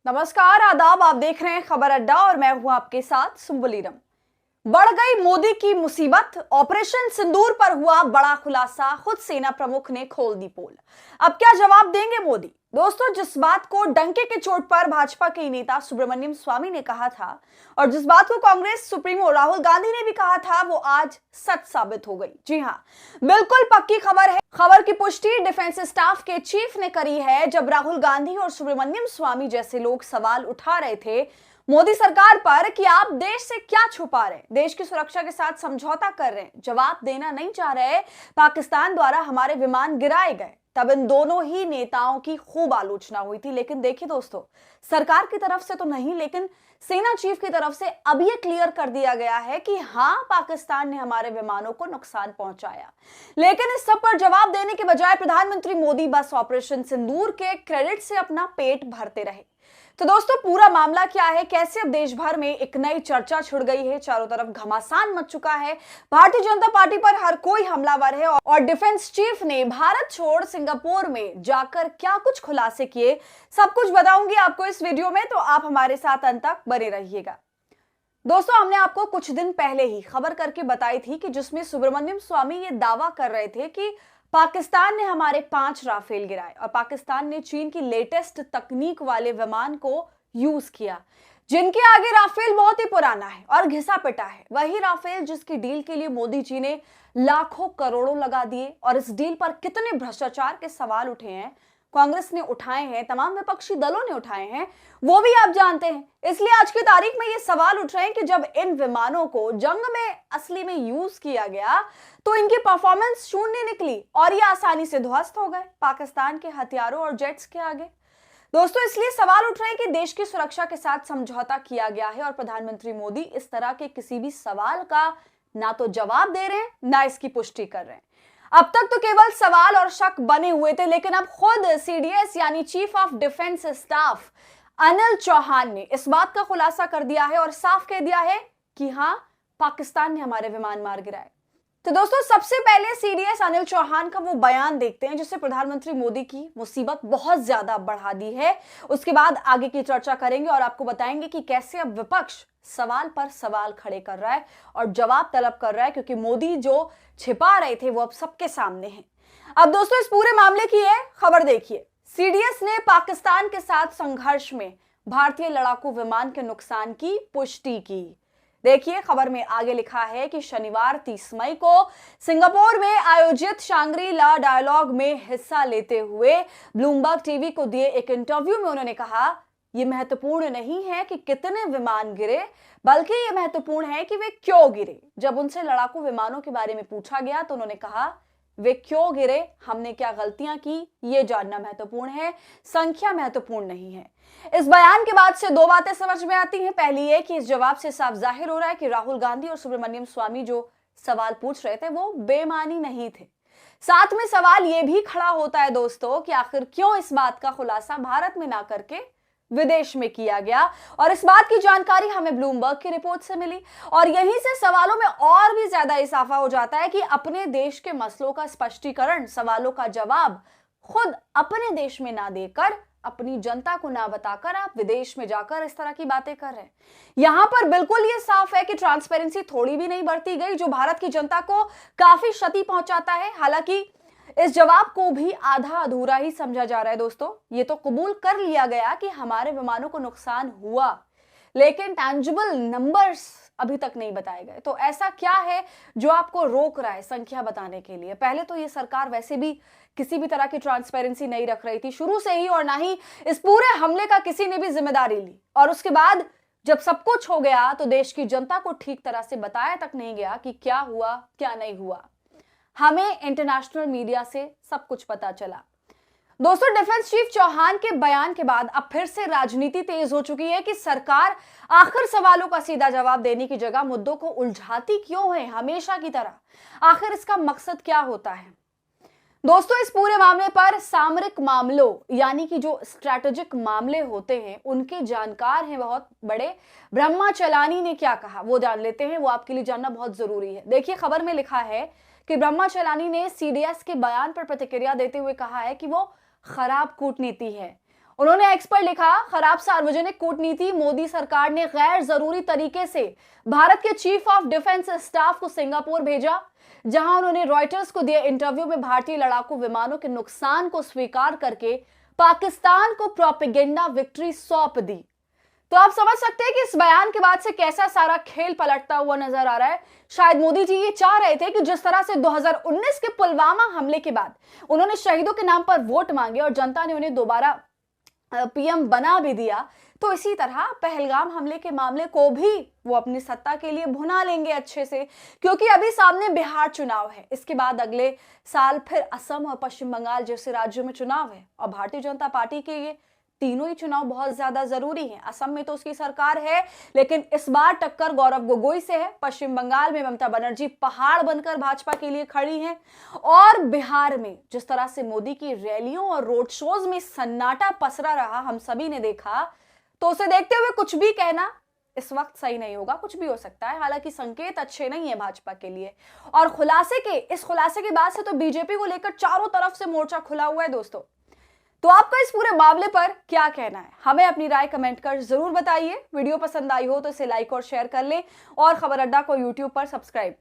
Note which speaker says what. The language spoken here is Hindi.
Speaker 1: नमस्कार, आदाब। आप देख रहे हैं खबर अड्डा और मैं हूं आपके साथ सुम्बुलीरम। बढ़ गई मोदी की मुसीबत, ऑपरेशन सिंदूर पर हुआ बड़ा खुलासा, खुद सेना प्रमुख ने खोल दी पोल। अब क्या जवाब देंगे मोदी? दोस्तों, जिस बात को डंके के चोट पर भाजपा के नेता सुब्रमण्यम स्वामी ने कहा था और जिस बात को कांग्रेस सुप्रीमो राहुल गांधी ने भी कहा था, वो आज सच साबित हो गई। जी हां, बिल्कुल पक्की खबर है। खबर की पुष्टि डिफेंस स्टाफ के चीफ ने करी है। जब राहुल गांधी और सुब्रमण्यम स्वामी जैसे लोग सवाल उठा रहे थे मोदी सरकार पर कि आप देश से क्या छुपा रहे हैं, देश की सुरक्षा के साथ समझौता कर रहे हैं, जवाब देना नहीं चाह रहे, पाकिस्तान द्वारा हमारे विमान गिराए गए, तब इन दोनों ही नेताओं की खूब आलोचना हुई थी। लेकिन देखिए दोस्तों, सरकार की तरफ से तो नहीं, लेकिन सेना चीफ की तरफ से अब यह क्लियर कर दिया गया है कि हां, पाकिस्तान ने हमारे विमानों को नुकसान पहुंचाया। लेकिन इस सब पर जवाब देने के बजाय प्रधानमंत्री मोदी बस ऑपरेशन सिंदूर के क्रेडिट से अपना पेट भरते रहे। तो दोस्तों, पूरा मामला क्या है, कैसे अब देश भर में एक नई चर्चा छिड़ गई है, चारों तरफ घमासान मच चुका है, भारतीय जनता पार्टी पर हर कोई हमलावर है और डिफेंस चीफ ने भारत छोड़ सिंगापुर में जाकर क्या कुछ खुलासे किए, सब कुछ बताऊंगी आपको इस वीडियो में, तो आप हमारे साथ अंत तक बने रहिएगा। दोस्तों, हमने आपको कुछ दिन पहले ही खबर करके बताई थी कि जिसमें सुब्रमण्यम स्वामी ये दावा कर रहे थे कि पाकिस्तान ने हमारे 5 राफेल गिराए और पाकिस्तान ने चीन की लेटेस्ट तकनीक वाले विमान को यूज किया, जिनके आगे राफेल बहुत ही पुराना है और घिसा पिटा है। वही राफेल जिसकी डील के लिए मोदी जी ने लाखों करोड़ों लगा दिए और इस डील पर कितने भ्रष्टाचार के सवाल उठे हैं, कांग्रेस ने उठाए हैं, तमाम विपक्षी दलों ने उठाए हैं, वो भी आप जानते हैं। इसलिए आज की तारीख में ये सवाल उठ रहे हैं कि जब इन विमानों को जंग में असली में यूज किया गया तो इनकी परफॉर्मेंस शून्य निकली और ये आसानी से ध्वस्त हो गए पाकिस्तान के हथियारों और जेट्स के आगे। दोस्तों, इसलिए सवाल उठ रहे हैं कि देश की सुरक्षा के साथ समझौता किया गया है और प्रधानमंत्री मोदी इस तरह के किसी भी सवाल का ना तो जवाब दे रहे हैं, ना इसकी पुष्टि कर रहे हैं। अब तक तो केवल सवाल और शक बने हुए थे, लेकिन अब खुद सीडीएस यानी chief of defence staff Anil Chauhan ने इस बात का खुलासा कर दिया है और साफ कह दिया है कि हां, पाकिस्तान ने हमारे विमान मार गिराए। तो दोस्तों, सबसे पहले सीडीएस अनिल चौहान का वो बयान देखते हैं जिससे प्रधानमंत्री मोदी की मुसीबत बहुत ज्यादा बढ़ा दी है। उसके बाद आगे की चर्चा करेंगे और आपको बताएंगे कि कैसे अब विपक्ष सवाल पर सवाल खड़े कर रहा है और जवाब तलब कर रहा है, क्योंकि मोदी जो छिपा रहे थे वो अब सबके सामने है। अब दोस्तों, इस पूरे मामले की है खबर देखिए। सीडीएस ने पाकिस्तान के साथ संघर्ष में भारतीय लड़ाकू विमान के नुकसान की पुष्टि की। देखिए, खबर में आगे लिखा है कि शनिवार 30 मई को सिंगापुर में आयोजित शांग्री ला डायलॉग में हिस्सा लेते हुए ब्लूमबर्ग टीवी को दिए एक इंटरव्यू में उन्होंने कहा, यह महत्वपूर्ण नहीं है कि कितने विमान गिरे, बल्कि यह महत्वपूर्ण है कि वे क्यों गिरे। जब उनसे लड़ाकू विमानों के बारे में पूछा गया तो उन्होंने कहा, वे क्यों गिरे, हमने क्या गलतियां की, यह जानना महत्वपूर्ण है, संख्या महत्वपूर्ण नहीं है। इस बयान के बाद से दो बातें समझ में आती हैं। पहली ये कि इस जवाब से साफ जाहिर हो रहा है कि राहुल गांधी और सुब्रमण्यम स्वामी जो सवाल पूछ रहे थे वो बेमानी नहीं थे। साथ में सवाल यह भी खड़ा होता है दोस्तों कि आखिर क्यों इस बात का खुलासा भारत में ना करके विदेश में किया गया, और इस बात की जानकारी हमें ब्लूमबर्ग की रिपोर्ट से मिली। और यहीं से सवालों में और भी ज्यादा इजाफा हो जाता है कि अपने देश के मसलों का स्पष्टीकरण, सवालों का जवाब खुद अपने देश में ना देकर, अपनी जनता को ना बताकर आप विदेश में जाकर इस तरह की बातें कर रहे हैं। यहां पर बिल्कुल ये साफ है कि ट्रांसपेरेंसी थोड़ी भी नहीं बरती गई, जो भारत की जनता को काफी क्षति पहुंचाता है। हालांकि इस जवाब को भी आधा अधूरा ही समझा जा रहा है। दोस्तों, ये तो कबूल कर लिया गया कि हमारे विमानों को नुकसान हुआ, लेकिन टैंजिबल नंबर्स अभी तक नहीं बताए गए। तो ऐसा क्या है जो आपको रोक रहा है संख्या बताने के लिए? पहले तो ये सरकार वैसे भी किसी भी तरह की ट्रांसपेरेंसी नहीं रख रही थी शुरू से ही, और ना ही इस पूरे हमले का किसी ने भी जिम्मेदारी ली। और उसके बाद जब सब कुछ हो गया तो देश की जनता को ठीक तरह से बताया तक नहीं गया कि क्या हुआ, क्या नहीं हुआ। हमें इंटरनेशनल मीडिया से सब कुछ पता चला। दोस्तों, डिफेंस चीफ चौहान के बयान के बाद अब फिर से राजनीति तेज हो चुकी है कि सरकार आखिर सवालों का सीधा जवाब देने की जगह मुद्दों को उलझाती क्यों है हमेशा की तरह। आखिर इसका मकसद क्या होता है? दोस्तों, इस पूरे मामले पर सामरिक मामलों यानी कि जो स्ट्रैटेजिक मामले होते हैं उनके जानकार हैं बहुत बड़े ब्रह्मा चलानी ने क्या कहा वो जान लेते हैं, वो आपके लिए जानना बहुत जरूरी है। देखिए, खबर में लिखा है कि ब्रह्मा चलानी ने सीडीएस के बयान पर प्रतिक्रिया देते हुए कहा है कि वो खराब कूटनीति है उन्होंने एक्स पर लिखा, खराब सार्वजनिक कूटनीति, मोदी सरकार ने गैर जरूरी तरीके से भारत के चीफ ऑफ डिफेंस स्टाफ को सिंगापुर भेजा, जहां उन्होंने रॉयटर्स को दिए इंटरव्यू में भारतीय लड़ाकू विमानों के नुकसान को स्वीकार करके पाकिस्तान को प्रोपेगेंडा विक्ट्री सौंप दी। तो आप समझ सकते हैं कि इस बयान के बाद से कैसा सारा खेल पलटता हुआ नजर आ रहा है। शायद मोदी जी ये चाह रहे थे कि जिस तरह से 2019 के पुलवामा हमले के बाद उन्होंने शहीदों के नाम पर वोट मांगे और जनता ने उन्हें दोबारा पीएम बना भी दिया, तो इसी तरह पहलगाम हमले के मामले को भी वो अपनी सत्ता के लिए भुना लेंगे अच्छे से, क्योंकि अभी सामने बिहार चुनाव है, इसके बाद अगले साल फिर असम और पश्चिम बंगाल जैसे राज्यों में चुनाव है और भारतीय जनता पार्टी के ये तीनों ही चुनाव बहुत ज्यादा जरूरी हैं। असम में तो उसकी सरकार है, लेकिन इस बार टक्कर गौरव गोगोई से है। पश्चिम बंगाल में ममता बनर्जी पहाड़ बनकर भाजपा के लिए खड़ी हैं और बिहार में जिस तरह से मोदी की रैलियों और रोड शोज में सन्नाटा पसरा रहा, हम सभी ने देखा, तो उसे देखते हुए कुछ भी कहना इस वक्त सही नहीं होगा। कुछ भी हो सकता है, हालांकि संकेत अच्छे नहीं है भाजपा के लिए। और इस खुलासे के बाद से तो बीजेपी को लेकर चारों तरफ से मोर्चा खुला हुआ है दोस्तों। तो आपका इस पूरे मामले पर क्या कहना है, हमें अपनी राय कमेंट कर जरूर बताइए। वीडियो पसंद आई हो तो इसे लाइक और शेयर कर लें और खबर अड्डा को यूट्यूब पर सब्सक्राइब